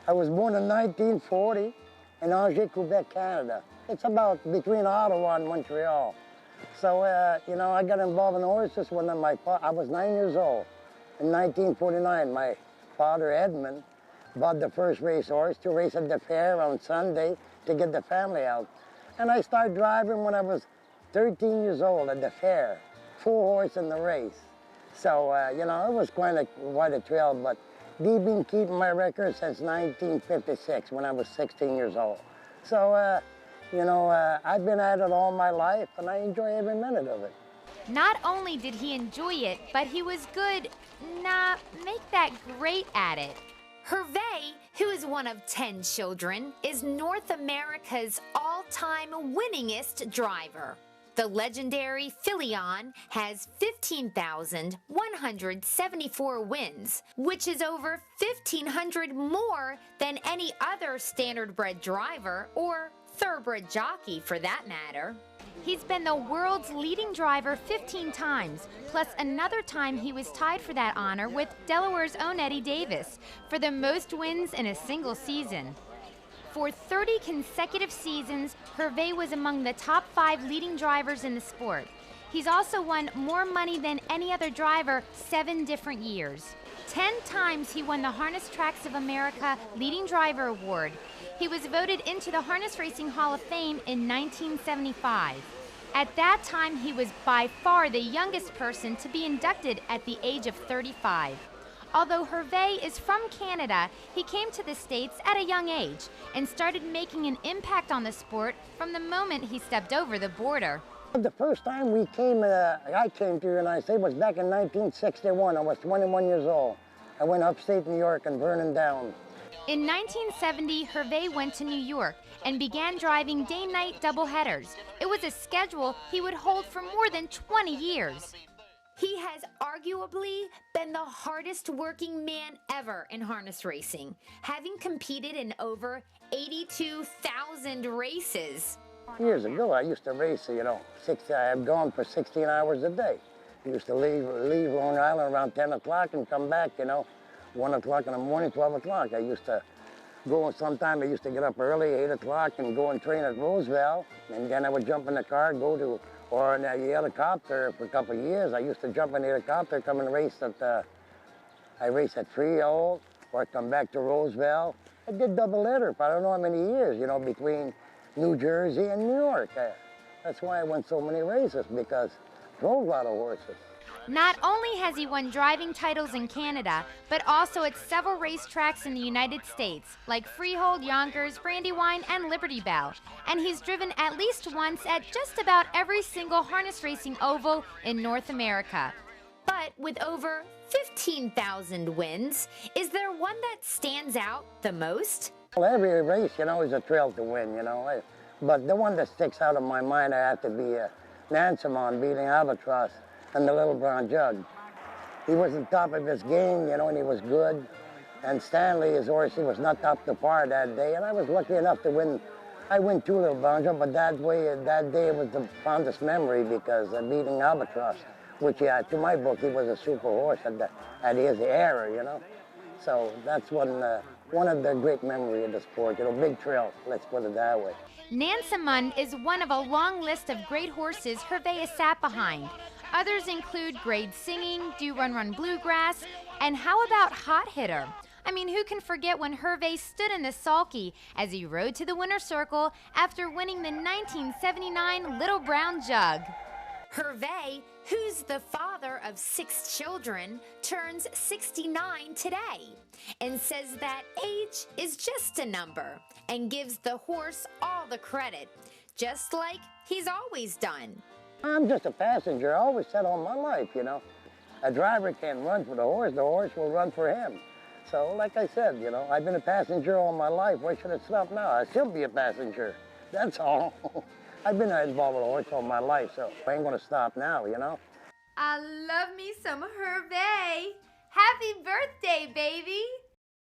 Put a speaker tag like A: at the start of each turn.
A: I was born in 1940 in Angers, Quebec, Canada. It's about between Ottawa and Montreal. So, you know, I got involved in horses when I was 9 years old. In 1949, my father, Edmund, bought the first racehorse to race at the fair on Sunday to get the family out. And I started driving when I was 13 years old at the fair, full horse in the race. So, you know, it was quite a thrill, but they've been keeping my record since 1956 when I was 16 years old. So, you know, I've been at it all my life, and I enjoy every minute of it.
B: Not only did he enjoy it, but he was good, make that great at it.
C: Herve, who is one of 10 children, is North America's all-time winningest driver. The legendary Filion has 15,174 wins, which is over 1,500 more than any other standardbred driver or thoroughbred jockey for that matter.
B: He's been the world's leading driver 15 times, plus another time he was tied for that honor with Delaware's own Eddie Davis for the most wins in a single season. For 30 consecutive seasons, Herve was among the top 5 leading drivers in the sport. He's also won more money than any other driver 7 different years. 10 times he won the Harness Tracks of America Leading Driver Award. He was voted into the Harness Racing Hall of Fame in 1975. At that time, he was by far the youngest person to be inducted at the age of 35. Although Herve is from Canada, he came to the States at a young age and started making an impact on the sport from the moment he stepped over the border.
A: The first time I came to the United States was back in 1961. I was 21 years old. I went upstate New York and Vernon Downs.
B: In 1970, Herve went to New York and began driving day-night doubleheaders. It was a schedule he would hold for more than 20 years.
C: He has arguably been the hardest working man ever in harness racing, having competed in over 82,000 races.
A: Years ago, I used to race, you know, I've gone for 16 hours a day. I used to leave Long Island around 10 o'clock and come back, you know, 1 o'clock in the morning, 12 o'clock. I used to go, sometime I used to get up early, 8 o'clock, and go and train at Roosevelt. And then I would jump in the car, or in a helicopter for a couple of years. I used to jump in the helicopter, come and race I raced at Freehold, or come back to Roosevelt. I did doubleheader for I don't know how many years, you know, between New Jersey and New York. That's why I won so many races, because I drove a lot of horses.
B: Not only has he won driving titles in Canada, but also at several racetracks in the United States, like Freehold, Yonkers, Brandywine, and Liberty Bell. And he's driven at least once at just about every single harness racing oval in North America.
C: But with over 15,000 wins, is there one that stands out the most?
A: Well, every race, you know, is a thrill to win, you know. But the one that sticks out of my mind, I have to be Nansemond beating Albatross and the Little Brown Jug. He was on top of his game, you know, and he was good. And Stanley, his horse, he was not up to par that day, and I was lucky enough to win. I win 2 Little Brown Jug, but that day was the fondest memory because beating Albatross, which, to my book, he was a super horse at his era, you know. So that's one of the great memories of the sport, you know, big thrill, let's put it that way.
B: Nansemond is one of a long list of great horses Herve has sat behind. Others include Grade Singing, Do Run Run Bluegrass, and how about Hot Hitter? I mean, who can forget when Herve stood in the sulky as he rode to the winner's circle after winning the 1979 Little Brown Jug?
C: Herve, who's the father of 6 children, turns 69 today and says that age is just a number and gives the horse all the credit, just like he's always done.
A: I'm just a passenger. I always said all my life, you know. A driver can't run for the horse will run for him. So, like I said, you know, I've been a passenger all my life. Why should I stop now? I still be a passenger. That's all. I've been involved with a horse all my life, so I ain't gonna stop now, you know.
B: I love me some Herve. Happy birthday, baby.